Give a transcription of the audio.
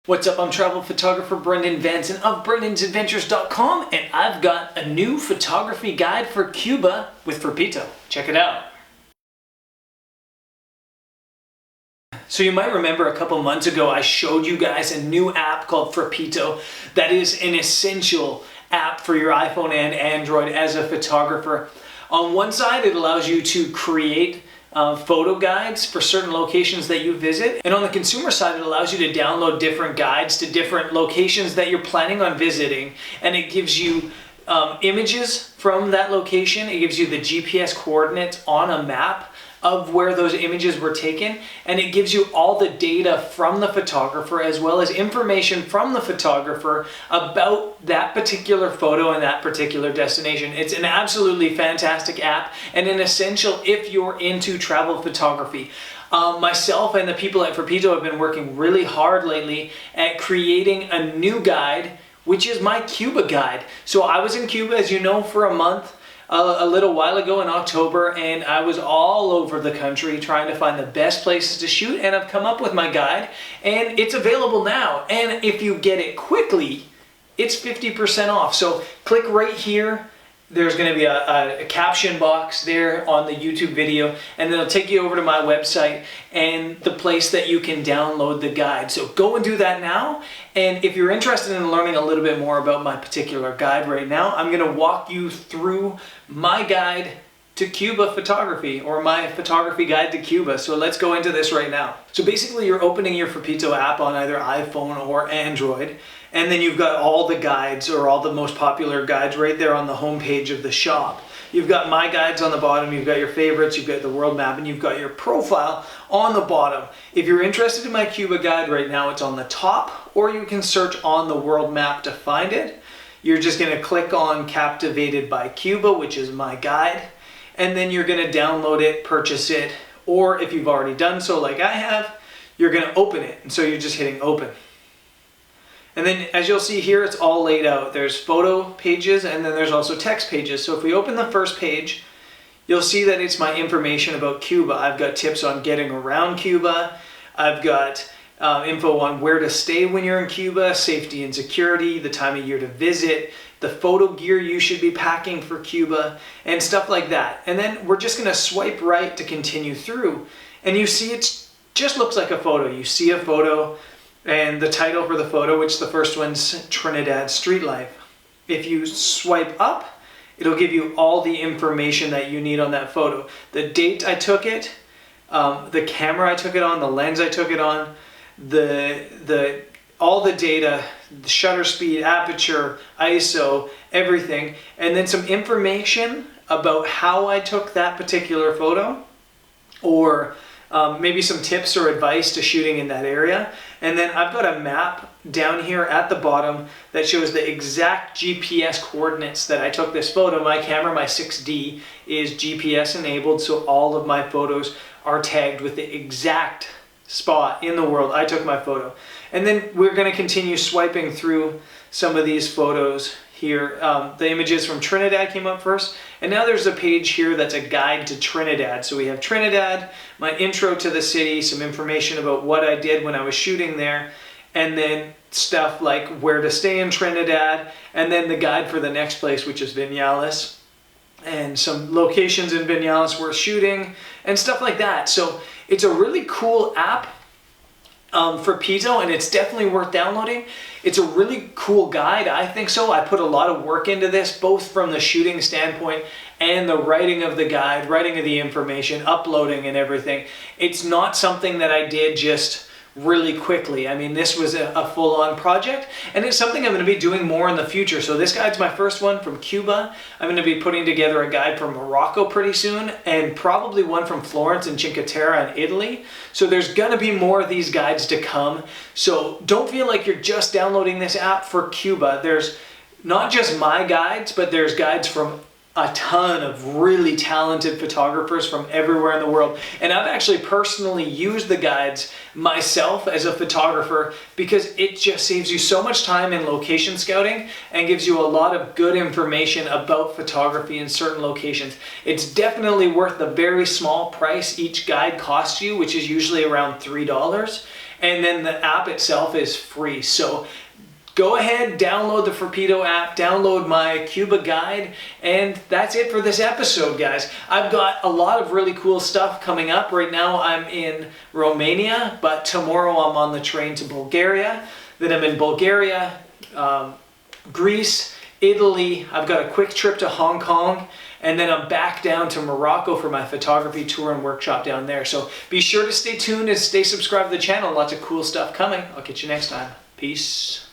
What's up? I'm travel photographer Brendan Vanson of BrendansAdventures.com, and I've got a new photography guide for Cuba with Forpito. Check it out. So you might remember a couple months ago I showed you guys a new app called Forpito that is an essential app for your iPhone and Android as a photographer. On one side, it allows you to create photo guides for certain locations that you visit, and on the consumer side, it allows you to download different guides to different locations that you're planning on visiting, and it gives you images from that location. It gives you the GPS coordinates on a map of where those images were taken, and it gives you all the data from the photographer as well as information from the photographer about that particular photo and that particular destination. It's an absolutely fantastic app and an essential if you're into travel photography. Myself and the people at Forpito have been working really hard lately at creating a new guide, which is my Cuba guide. So I was in Cuba, as you know, for a month a little while ago in October, and I was all over the country trying to find the best places to shoot, and I've come up with my guide, and it's available now. And if you get it quickly, it's 50% off. So click right here. There's going to be a caption box there on the YouTube video, and then it'll take you over to my website and the place that you can download the guide. So go and do that now. And if you're interested in learning a little bit more about my particular guide right now, I'm going to walk you through my guide to Cuba photography, or my photography guide to Cuba. So let's go into this right now. So basically you're opening your Forpito app on either iPhone or Android, and then you've got all the guides, or all the most popular guides, right there on the home page of the shop. You've got my guides on the bottom, you've got your favorites, you've got the world map, and you've got your profile on the bottom. If you're interested in my Cuba guide right now, it's on the top, or you can search on the world map to find it. You're just going to click on Captivated by Cuba, which is my guide, and then you're going to download it, purchase it, or if you've already done so like I have, you're going to open it. And so you're just hitting open. And then as you'll see here, it's all laid out. There's photo pages, and then there's also text pages. So if we open the first page, you'll see that it's my information about Cuba. I've got tips on getting around Cuba. I've got info on where to stay when you're in Cuba, safety and security, the time of year to visit, the photo gear you should be packing for Cuba, and stuff like that. And then we're just going to swipe right to continue through, and you see it just looks like a photo. You see a photo and the title for the photo, which the first one's Trinidad Street Life. If you swipe up, it'll give you all the information that you need on that photo. The date I took it, the camera I took it on, the lens I took it on, all the data, the shutter speed, aperture, ISO, everything, and then some information about how I took that particular photo, or maybe some tips or advice to shooting in that area. And then I've got a map down here at the bottom that shows the exact GPS coordinates that I took this photo. My camera, my 6D, is GPS enabled, so all of my photos are tagged with the exact spot in the world I took my photo. And then we're going to continue swiping through some of these photos here. The images from Trinidad came up first, and now there's a page here that's a guide to Trinidad. So we have Trinidad, my intro to the city, some information about what I did when I was shooting there, and then stuff like where to stay in Trinidad, and then the guide for the next place, which is Vinales, and some locations in Vinales worth shooting, and stuff like that. So it's a really cool app. Forpito, and it's definitely worth downloading. It's a really cool guide, I think so. I put a lot of work into this, both from the shooting standpoint and the writing of the guide, writing of the information, uploading and everything. It's not something that I did just really quickly. I mean, this was a full-on project, and it's something I'm going to be doing more in the future. So this guide's my first one from Cuba. I'm going to be putting together a guide from Morocco pretty soon, and probably one from Florence and Cinque Terre in Italy. So there's going to be more of these guides to come. So don't feel like you're just downloading this app for Cuba. There's not just my guides, but there's guides from a ton of really talented photographers from everywhere in the world. And I've actually personally used the guides myself as a photographer, because it just saves you so much time in location scouting and gives you a lot of good information about photography in certain locations. It's definitely worth the very small price each guide costs you, which is usually around $3. and then the app itself is free. So go ahead, download the Forpito app, download my Cuba guide, and that's it for this episode, guys. I've got a lot of really cool stuff coming up. Right now I'm in Romania, but tomorrow I'm on the train to Bulgaria. Then I'm in Bulgaria, Greece, Italy. I've got a quick trip to Hong Kong, and then I'm back down to Morocco for my photography tour and workshop down there. So be sure to stay tuned and stay subscribed to the channel. Lots of cool stuff coming. I'll catch you next time. Peace.